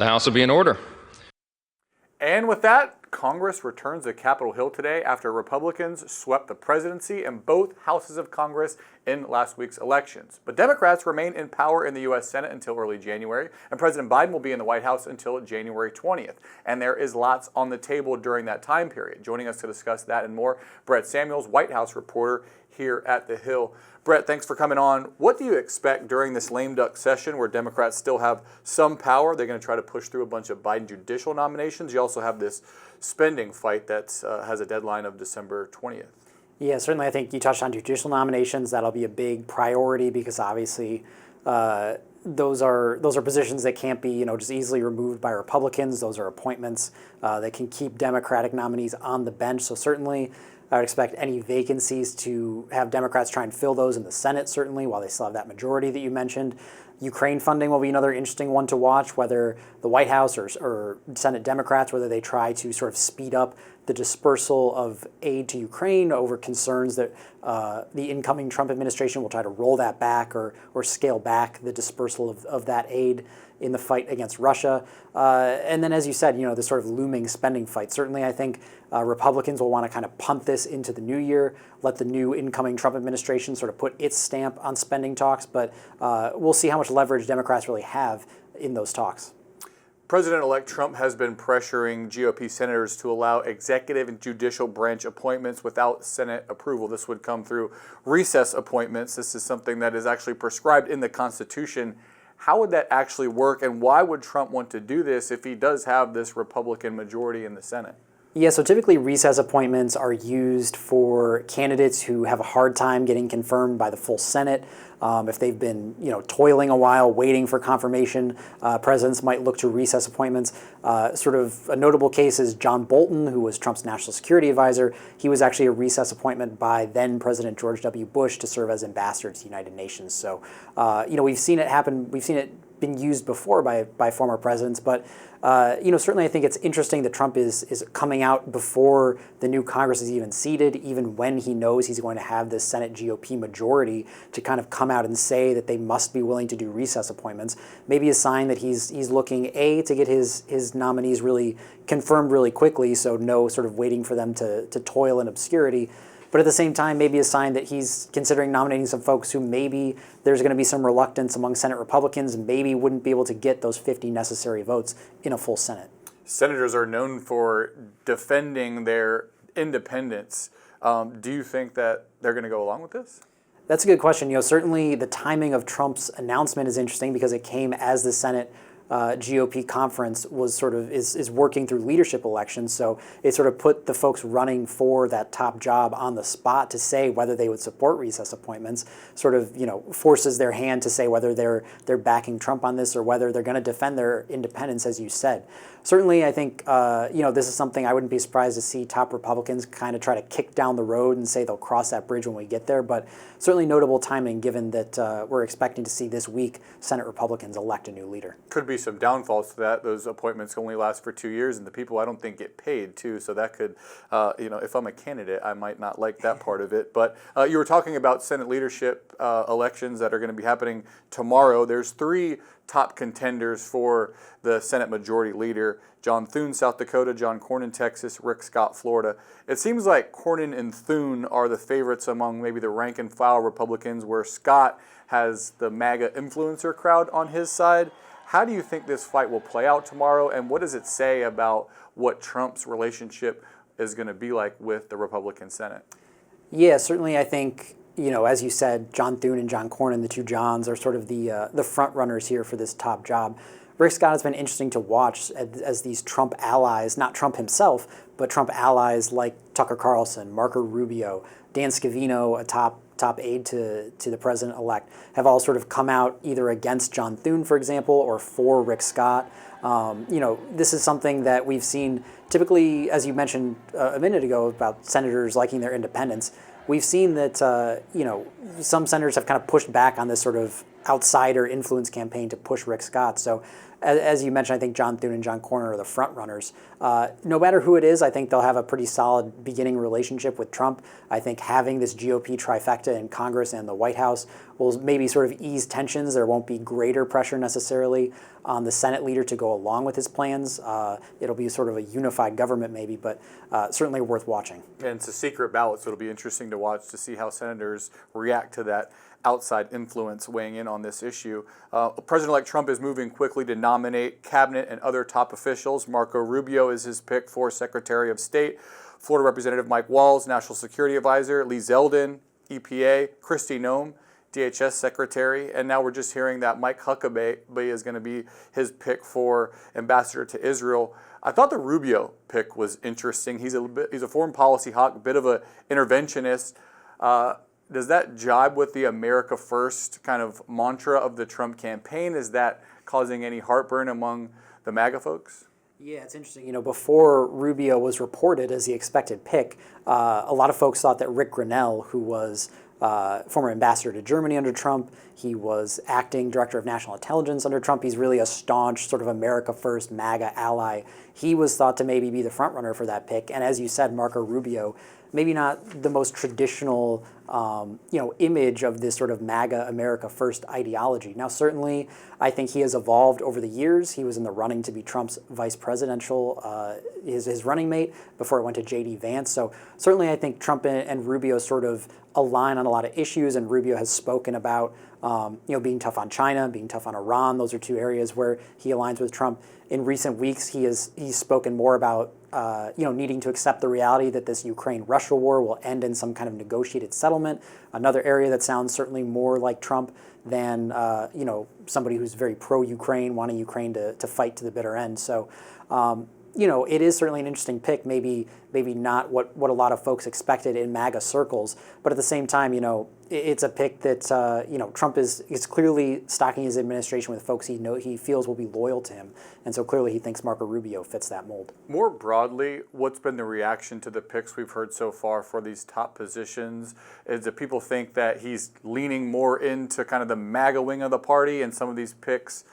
The House will be in order. And with that, Congress returns to Capitol Hill today after Republicans swept the presidency and both houses of Congress in last week's elections. But Democrats remain in power in the U.S. Senate until early January, and President Biden will be in the White House until January 20th. And there is lots on the table during that time period. Joining us to discuss that and more, Brett Samuels, White House reporter here at the Hill. Brett, thanks for coming on. What do you expect during this lame duck session where Democrats still have some power? They're going to try to push through a bunch of Biden judicial nominations. You also have this spending fight that has a deadline of December 20th. Yeah, certainly. I think you touched on judicial nominations. That'll be a big priority because obviously those are positions that can't be just easily removed by Republicans. Those are appointments that can keep Democratic nominees on the bench. So certainly I would expect any vacancies to have Democrats try and fill those in the Senate, certainly, while they still have that majority that you mentioned. Ukraine funding will be another interesting one to watch, whether the White House or Senate Democrats, whether they try to sort of speed up the dispersal of aid to Ukraine over concerns that the incoming Trump administration will try to roll that back or scale back the dispersal of that aid in the fight against Russia. And then, as you said, the sort of looming spending fight. Certainly, I think Republicans will want to kind of punt this into the new year, let the new incoming Trump administration sort of put its stamp on spending talks, but we'll see how much leverage Democrats really have in those talks. President-elect Trump has been pressuring GOP senators to allow executive and judicial branch appointments without Senate approval. This would come through recess appointments. This is something that is actually prescribed in the Constitution. How would that actually work, and why would Trump want to do this if he does have this Republican majority in the Senate? Yeah, so typically recess appointments are used for candidates who have a hard time getting confirmed by the full Senate. If they've been, toiling a while, waiting for confirmation, presidents might look to recess appointments. Sort of a notable case is John Bolton, who was Trump's national security advisor. He was actually a recess appointment by then President George W. Bush to serve as ambassador to the United Nations. So, we've seen it happen. We've seen it been used before by former presidents, but certainly I think it's interesting that Trump is coming out before the new Congress is even seated, even when he knows he's going to have this Senate GOP majority, to kind of come out and say that they must be willing to do recess appointments. Maybe a sign that he's looking, A, to get his nominees really confirmed really quickly, so no sort of waiting for them to toil in obscurity. But at the same time, maybe a sign that he's considering nominating some folks who maybe there's going to be some reluctance among Senate Republicans and maybe wouldn't be able to get those 50 necessary votes in a full Senate. Senators are known for defending their independence. Do you think that they're going to go along with this? That's a good question. Certainly the timing of Trump's announcement is interesting because it came as the Senate GOP conference was sort of is working through leadership elections, so it sort of put the folks running for that top job on the spot to say whether they would support recess appointments. Sort of forces their hand to say whether they're backing Trump on this or whether they're going to defend their independence, as you said. Certainly, I think this is something I wouldn't be surprised to see top Republicans kind of try to kick down the road and say they'll cross that bridge when we get there. But certainly notable timing, given that we're expecting to see this week Senate Republicans elect a new leader. Could be some downfalls to that. Those appointments only last for 2 years, and the people I don't think get paid too. So that could, if I'm a candidate, I might not like that part of it. But you were talking about Senate leadership elections that are going to be happening tomorrow. There's 3 top contenders for the Senate Majority Leader: John Thune, South Dakota; John Cornyn, Texas; Rick Scott, Florida. It seems like Cornyn and Thune are the favorites among maybe the rank and file Republicans, where Scott has the MAGA influencer crowd on his side. How do you think this fight will play out tomorrow, and what does it say about what Trump's relationship is going to be like with the Republican Senate? Yeah, certainly I think, as you said, John Thune and John Cornyn, the 2 Johns, are sort of the front runners here for this top job. Rick Scott has been interesting to watch as these Trump allies, not Trump himself, but Trump allies like Tucker Carlson, Marco Rubio, Dan Scavino, a top aide to the president-elect, have all sort of come out either against John Thune, for example, or for Rick Scott. This is something that we've seen typically, as you mentioned a minute ago, about senators liking their independence. We've seen that, some senators have kind of pushed back on this sort of outsider influence campaign to push Rick Scott. So as you mentioned, I think Thune and John Cornyn are the front runners. No matter who it is, I think they'll have a pretty solid beginning relationship with Trump. I think having this GOP trifecta in Congress and the White House will maybe sort of ease tensions. There won't be greater pressure necessarily on the Senate leader to go along with his plans. It'll be sort of a unified government maybe, but certainly worth watching. And it's a secret ballot, so it'll be interesting to watch to see how senators react to that outside influence weighing in on this issue. President-elect Trump is moving quickly to nominate cabinet and other top officials. Marco Rubio is his pick for Secretary of State. Florida Representative Mike Walz, National Security Advisor. Lee Zeldin, EPA. Kirsti Noem, DHS Secretary. And now we're just hearing that Mike Huckabee is going to be his pick for Ambassador to Israel. I thought the Rubio pick was interesting. He's a foreign policy hawk, a bit of an interventionist. Does that jibe with the America First kind of mantra of the Trump campaign? Is that causing any heartburn among the MAGA folks? Yeah, it's interesting. You know, before Rubio was reported as the expected pick, a lot of folks thought that Rick Grenell, who was former ambassador to Germany under Trump, he was acting director of national intelligence under Trump. He's really a staunch sort of America First MAGA ally. He was thought to maybe be the front runner for that pick. And as you said, Marco Rubio, maybe not the most traditional image of this sort of MAGA America First ideology. Now, certainly, I think he has evolved over the years. He was in the running to be Trump's vice presidential, his running mate before it went to J.D. Vance. So certainly, I think Trump and Rubio sort of align on a lot of issues, and Rubio has spoken about being tough on China, being tough on Iran. Those are two areas where he aligns with Trump. In recent weeks, he's spoken more about needing to accept the reality that this Ukraine-Russia war will end in some kind of negotiated settlement. Another area that sounds certainly more like Trump than somebody who's very pro-Ukraine, wanting Ukraine to fight to the bitter end. So, it is certainly an interesting pick. Maybe not what a lot of folks expected in MAGA circles, but at the same time, it's a pick that Trump is clearly stocking his administration with folks he feels will be loyal to him, and so clearly he thinks Marco Rubio fits that mold. More broadly, what's been the reaction to the picks we've heard so far for these top positions? Is that people think that he's leaning more into kind of the MAGA wing of the party, and some of these picks,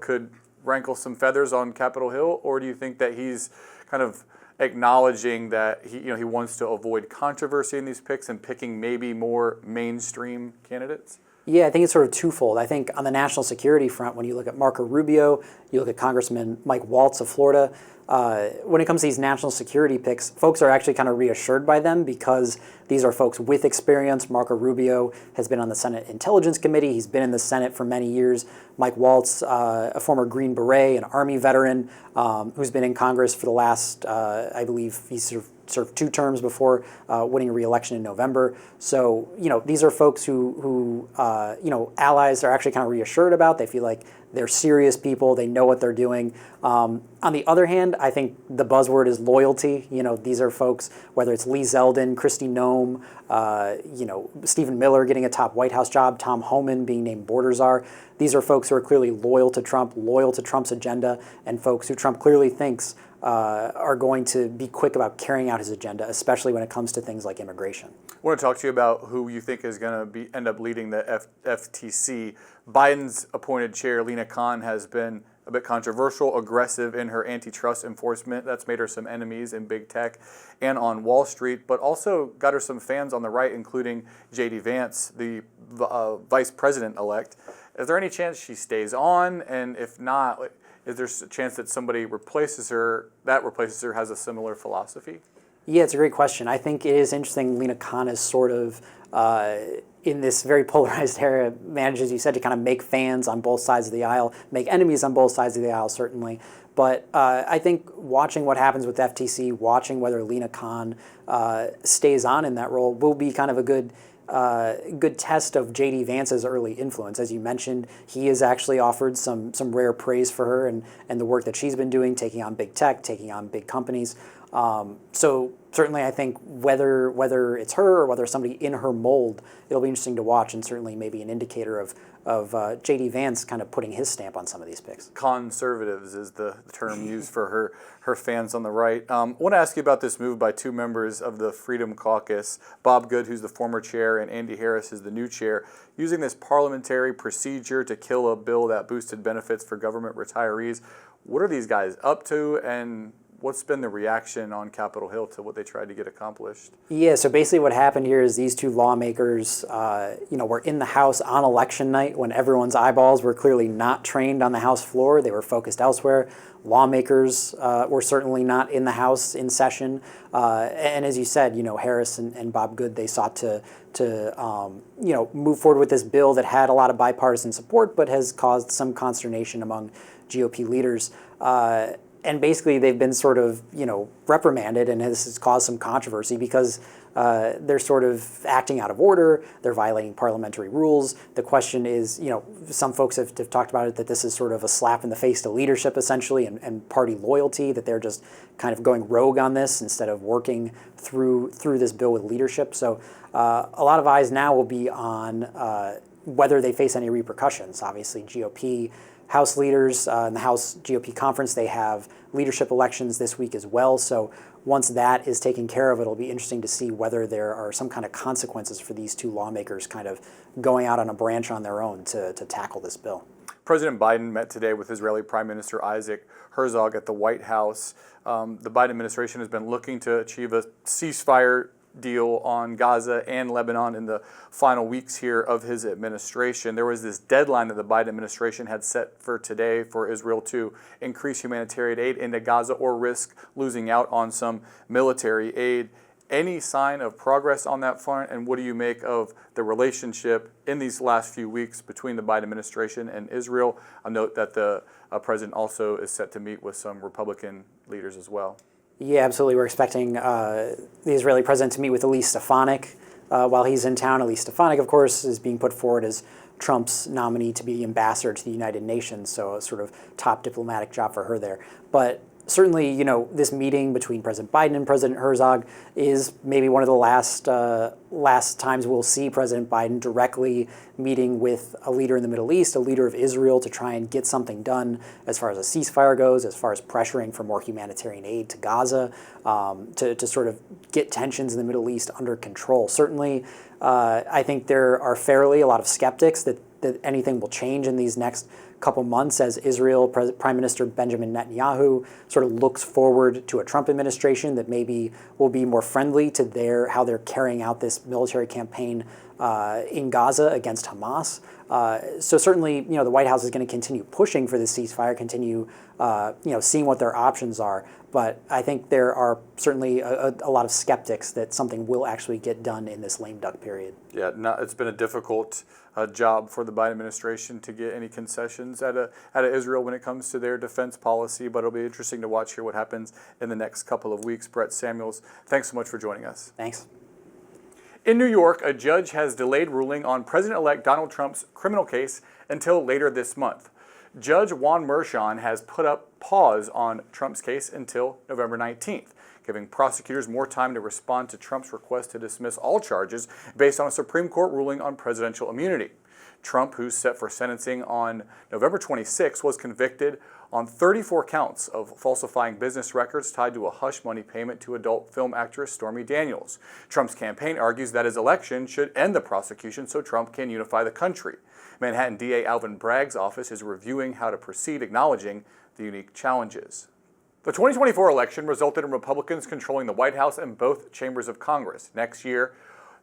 could rankle some feathers on Capitol Hill, or do you think that he's kind of acknowledging that he wants to avoid controversy in these picks and picking maybe more mainstream candidates? Yeah, I think it's sort of twofold. I think on the national security front, when you look at Marco Rubio, you look at Congressman Mike Walz of Florida, when it comes to these national security picks, folks are actually kind of reassured by them because these are folks with experience. Marco Rubio has been on the Senate Intelligence Committee. He's been in the Senate for many years. Mike Walz, a former Green Beret, an Army veteran who's been in Congress for the last, I believe, he's served 2 terms before winning re-election in November. So, these are folks who allies are actually kind of reassured about. They feel like they're serious people. They know what they're doing. On the other hand, I think the buzzword is loyalty. These are folks, whether it's Lee Zeldin, Kristi Noem, Stephen Miller getting a top White House job, Tom Homan being named border czar. These are folks who are clearly loyal to Trump, loyal to Trump's agenda, and folks who Trump clearly thinks are going to be quick about carrying out his agenda, especially when it comes to things like immigration. I want to talk to you about who you think is going to end up leading the FTC. Biden's appointed chair, Lina Khan, has been a bit controversial, aggressive in her antitrust enforcement. That's made her some enemies in big tech and on Wall Street, but also got her some fans on the right, including J.D. Vance, the vice president-elect. Is there any chance she stays on? And if not, is there a chance that somebody replaces her, has a similar philosophy? Yeah, it's a great question. I think it is interesting. Lina Khan is sort of, in this very polarized area, manages, you said, to kind of make fans on both sides of the aisle, make enemies on both sides of the aisle, certainly. But I think watching what happens with FTC, watching whether Lina Khan stays on in that role will be kind of a good test of J.D. Vance's early influence. As you mentioned, he has actually offered some rare praise for her and the work that she's been doing, taking on big tech, taking on big companies. So certainly I think whether it's her or whether somebody in her mold, it'll be interesting to watch, and certainly maybe an indicator of J.D. Vance kind of putting his stamp on some of these picks. Conservatives is the term used for her fans on the right. I want to ask you about this move by two members of the Freedom Caucus, Bob Good, who's the former chair, and Andy Harris is the new chair, using this parliamentary procedure to kill a bill that boosted benefits for government retirees. What are these guys up to, and what's been the reaction on Capitol Hill to what they tried to get accomplished? Yeah, so basically what happened here is these two lawmakers, were in the House on election night when everyone's eyeballs were clearly not trained on the House floor. They were focused elsewhere. Lawmakers were certainly not in the House in session. And as you said, Harris and Bob Good, they sought to move forward with this bill that had a lot of bipartisan support, but has caused some consternation among GOP leaders. And basically, they've been sort of, reprimanded, and this has caused some controversy because they're sort of acting out of order. They're violating parliamentary rules. The question is, some folks have talked about it, that this is sort of a slap in the face to leadership, essentially, and party loyalty, that they're just kind of going rogue on this instead of working through this bill with leadership. So a lot of eyes now will be on whether they face any repercussions. Obviously, GOP House leaders in the House GOP conference, they have leadership elections this week as well. So once that is taken care of, it'll be interesting to see whether there are some kind of consequences for these two lawmakers kind of going out on a branch on their own to tackle this bill. President Biden met today with Israeli Prime Minister Isaac Herzog at the White House. The Biden administration has been looking to achieve a ceasefire deal on Gaza and Lebanon in the final weeks here of his administration. There was this deadline that the Biden administration had set for today for Israel to increase humanitarian aid into Gaza or risk losing out on some military aid. Any sign of progress on that front, and what do you make of the relationship in these last few weeks between the Biden administration and Israel? I'll note that the president also is set to meet with some Republican leaders as well. Yeah, absolutely. We're expecting the Israeli president to meet with Elise Stefanik while he's in town. Elise Stefanik, of course, is being put forward as Trump's nominee to be the ambassador to the United Nations, so a sort of top diplomatic job for her there. But certainly, this meeting between President Biden and President Herzog is maybe one of the last times we'll see President Biden directly meeting with a leader in the Middle East, a leader of Israel, to try and get something done as far as a ceasefire goes, as far as pressuring for more humanitarian aid to Gaza, to sort of get tensions in the Middle East under control. Certainly, I think there are fairly a lot of skeptics that anything will change in these next couple months as Israel Prime Minister Benjamin Netanyahu sort of looks forward to a Trump administration that maybe will be more friendly to how they're carrying out this military campaign in Gaza against Hamas. So certainly, the White House is going to continue pushing for this ceasefire, continue, seeing what their options are. But I think there are certainly a lot of skeptics that something will actually get done in this lame duck period. Yeah, it's been a difficult job for the Biden administration to get any concessions out of Israel when it comes to their defense policy, but it'll be interesting to watch here what happens in the next couple of weeks. Brett Samuels, thanks so much for joining us. Thanks. In New York, a judge has delayed ruling on President-elect Donald Trump's criminal case until later this month. Judge Juan Merchan has put up pause on Trump's case until November 19th, giving prosecutors more time to respond to Trump's request to dismiss all charges based on a Supreme Court ruling on presidential immunity. Trump, who's set for sentencing on November 26, was convicted on 34 counts of falsifying business records tied to a hush money payment to adult film actress Stormy Daniels. Trump's campaign argues that his election should end the prosecution so Trump can unify the country. Manhattan DA Alvin Bragg's office is reviewing how to proceed, acknowledging the unique challenges. The 2024 election resulted in Republicans controlling the White House and both chambers of Congress. Next year,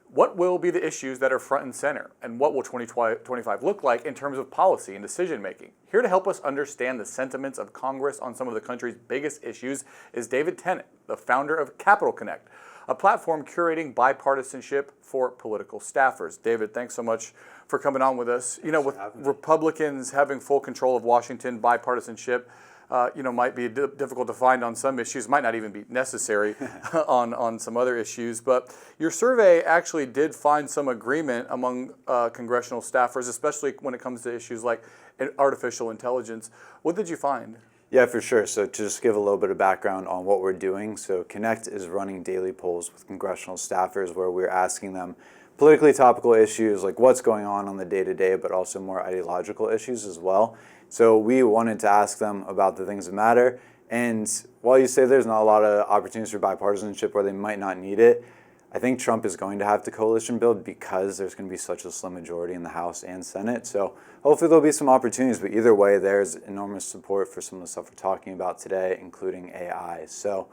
what will be the issues that are front and center? And what will 2025 look like in terms of policy and decision-making? Here to help us understand the sentiments of Congress on some of the country's biggest issues is David Tennent, the founder of Capitol Connect, a platform curating bipartisanship for political staffers. David, thanks so much for coming on with us. With Republicans having full control of Washington, bipartisanship might be difficult to find on some issues, might not even be necessary on some other issues. But your survey actually did find some agreement among congressional staffers, especially when it comes to issues like artificial intelligence. What did you find? Yeah, for sure. So to just give a little bit of background on what we're doing. So Connect is running daily polls with congressional staffers where we're asking them politically topical issues like what's going on the day-to-day, but also more ideological issues as well. So we wanted to ask them about the things that matter. And while you say there's not a lot of opportunities for bipartisanship where they might not need it, I think Trump is going to have to coalition build because there's going to be such a slim majority in the House and Senate. So hopefully there'll be some opportunities, but either way, there's enormous support for some of the stuff we're talking about today, including AI. So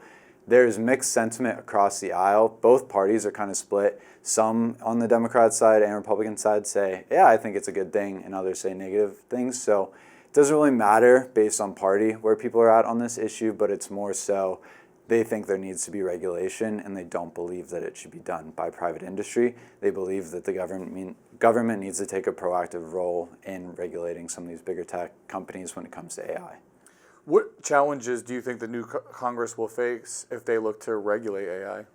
there's mixed sentiment across the aisle. Both parties are kind of split. Some on the Democrat side and Republican side say, yeah, I think it's a good thing, and others say negative things. So it doesn't really matter based on party where people are at on this issue, but it's more so they think there needs to be regulation, and they don't believe that it should be done by private industry. They believe that the government needs to take a proactive role in regulating some of these bigger tech companies when it comes to AI. What challenges do you think the new Congress will face if they look to regulate AI?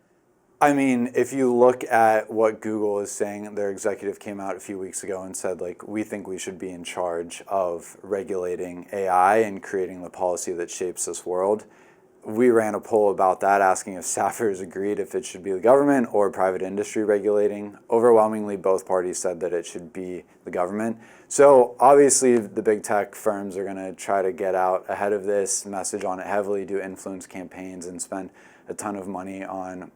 I mean, if you look at what Google is saying, their executive came out a few weeks ago and said, like, we think we should be in charge of regulating AI and creating the policy that shapes this world. We ran a poll about that, asking if staffers agreed if it should be the government or private industry regulating. Overwhelmingly, both parties said that it should be the government. So obviously, the big tech firms are going to try to get out ahead of this, message on it heavily, do influence campaigns, and spend a ton of money on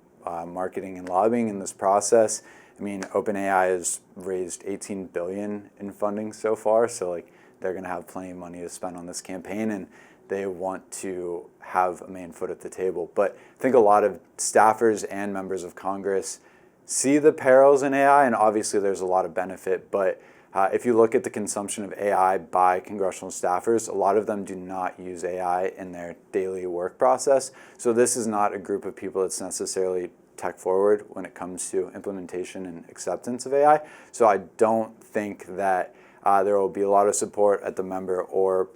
marketing and lobbying in this process. I mean, OpenAI has raised $18 billion in funding so far, so like they're going to have plenty of money to spend on this campaign, and they want to have a main foot at the table. But I think a lot of staffers and members of Congress see the perils in AI, and obviously there's a lot of benefit. But if you look at the consumption of AI by congressional staffers, a lot of them do not use AI in their daily work process. So this is not a group of people that's necessarily tech forward when it comes to implementation and acceptance of AI. So I don't think that there will be a lot of support at the member or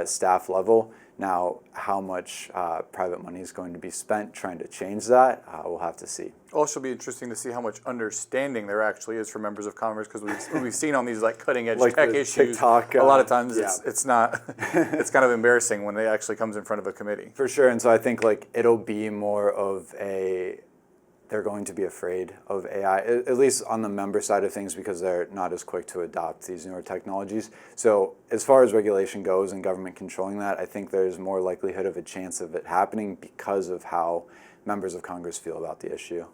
staff level. Now, how much private money is going to be spent trying to change that, we'll have to see. Also, be interesting to see how much understanding there actually is for members of Congress, because we've seen on these like cutting edge like tech the issues. TikTok, a lot of times yeah. it's not. It's kind of embarrassing when it actually comes in front of a committee. For sure, and so I think like it'll be more of a. They're going to be afraid of AI, at least on the member side of things, because they're not as quick to adopt these newer technologies. So as far as regulation goes and government controlling that, I think there's more likelihood of a chance of it happening because of how members of Congress feel about the issue.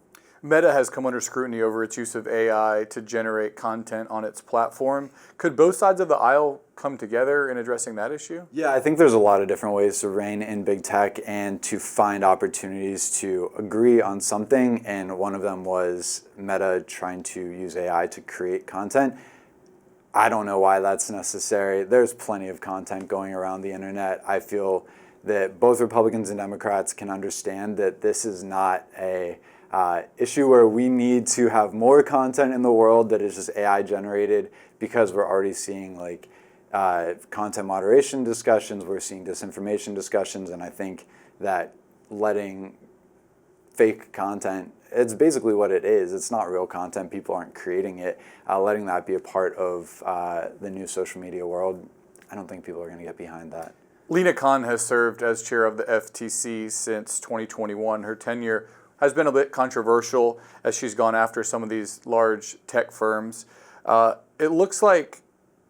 Meta has come under scrutiny over its use of AI to generate content on its platform. Could both sides of the aisle come together in addressing that issue? Yeah, I think there's a lot of different ways to rein in big tech and to find opportunities to agree on something. And one of them was Meta trying to use AI to create content. I don't know why that's necessary. There's plenty of content going around the internet. I feel that both Republicans and Democrats can understand that this is not a issue where we need to have more content in the world that is just AI generated, because we're already seeing like content moderation discussions, we're seeing disinformation discussions, and I think that letting fake content, it's basically what it is. It's not real content. People aren't creating it. Letting that be a part of the new social media world, I don't think people are going to get behind that. Lina Khan has served as chair of the FTC since 2021. Her tenure has been a bit controversial as she's gone after some of these large tech firms. It looks like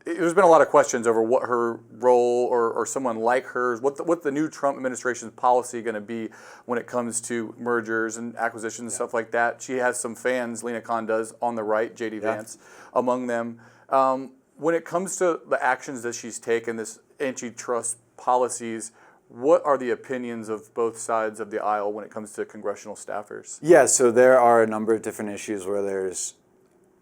there's been a lot of questions over what her role or someone like hers, what the new Trump administration's policy going to be when it comes to mergers and acquisitions and stuff like that. She has some fans, Lina Khan does, on the right, J.D. Vance among them. When it comes to the actions that she's taken, this antitrust policies, what are the opinions of both sides of the aisle when it comes to congressional staffers? Yeah, so there are a number of different issues where there's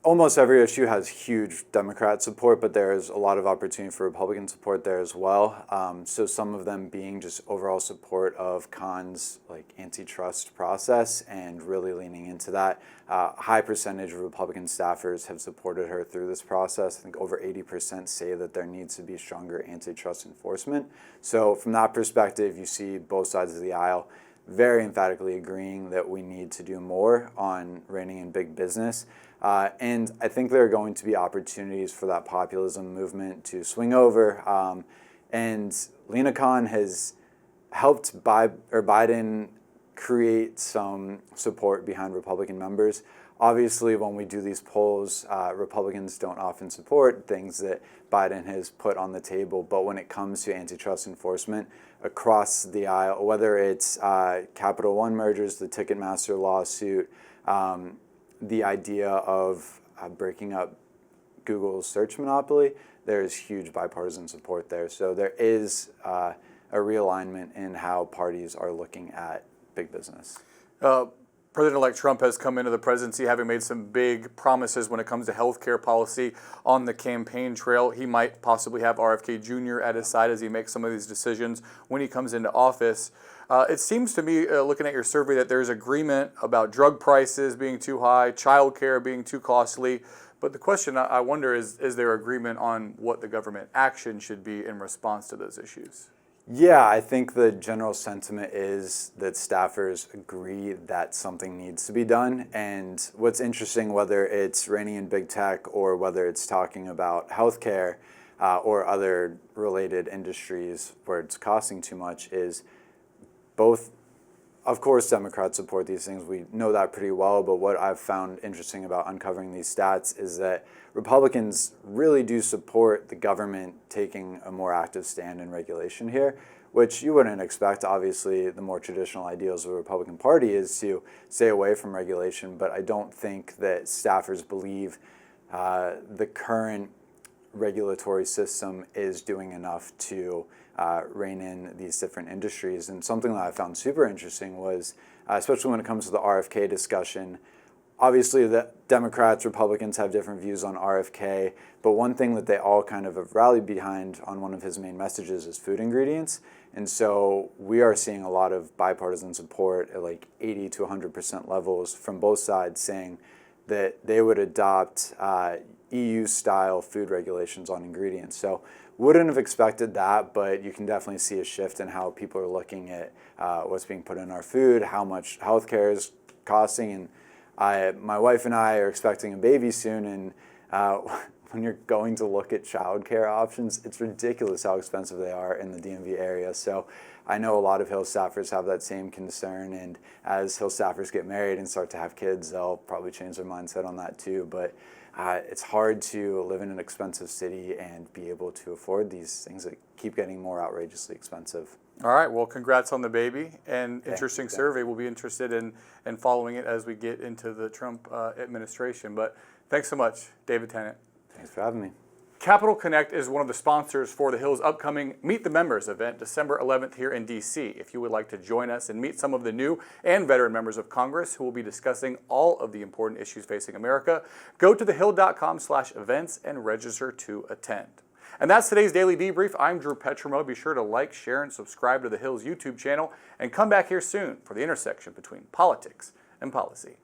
almost every issue has huge Democrat support, but there's a lot of opportunity for Republican support there as well. So some of them being just overall support of Khan's like antitrust process and really leaning into that. High percentage of Republican staffers have supported her through this process. I think over 80% say that there needs to be stronger antitrust enforcement. So from that perspective, you see both sides of the aisle very emphatically agreeing that we need to do more on reining in big business. And I think there are going to be opportunities for that populism movement to swing over. And Lena Khan has helped Biden create some support behind Republican members. Obviously, when we do these polls, Republicans don't often support things that Biden has put on the table. But when it comes to antitrust enforcement across the aisle, whether it's Capital One mergers, the Ticketmaster lawsuit, the idea of breaking up Google's search monopoly, there's huge bipartisan support there. So there is a realignment in how parties are looking at big business. President-elect Trump has come into the presidency having made some big promises when it comes to health care policy on the campaign trail. He might possibly have RFK Jr. at his side as he makes some of these decisions when he comes into office. It seems to me, looking at your survey, that there's agreement about drug prices being too high, child care being too costly. But the question I wonder is there agreement on what the government action should be in response to those issues? Yeah, I think the general sentiment is that staffers agree that something needs to be done. And what's interesting, whether it's reining in big tech or whether it's talking about healthcare or other related industries where it's costing too much, is both, of course, Democrats support these things. We know that pretty well. But what I've found interesting about uncovering these stats is that Republicans really do support the government taking a more active stand in regulation here, which you wouldn't expect. Obviously, the more traditional ideals of the Republican Party is to stay away from regulation, but I don't think that staffers believe the current regulatory system is doing enough to rein in these different industries. And something that I found super interesting was, especially when it comes to the RFK discussion, obviously, the Democrats, Republicans have different views on RFK, but one thing that they all kind of have rallied behind on one of his main messages is food ingredients. And so we are seeing a lot of bipartisan support at like 80 to 100% levels from both sides, saying that they would adopt EU-style food regulations on ingredients. So wouldn't have expected that, but you can definitely see a shift in how people are looking at what's being put in our food, how much healthcare is costing, and my wife and I are expecting a baby soon, and when you're going to look at childcare options, it's ridiculous how expensive they are in the DMV area. So I know a lot of Hill staffers have that same concern, and as Hill staffers get married and start to have kids, they'll probably change their mindset on that too. But it's hard to live in an expensive city and be able to afford these things that keep getting more outrageously expensive. All right, well, congrats on the baby, and interesting survey. We'll be interested in following it as we get into the Trump administration. But thanks so much, David Tennent. Thanks for having me. Capitol Connect is one of the sponsors for the Hill's upcoming Meet the Members event, December 11th here in D.C. If you would like to join us and meet some of the new and veteran members of Congress who will be discussing all of the important issues facing America, go to thehill.com/events and register to attend. And that's today's Daily Debrief. I'm Drew Petrimo. Be sure to like, share, and subscribe to the Hill's YouTube channel, and come back here soon for the intersection between politics and policy.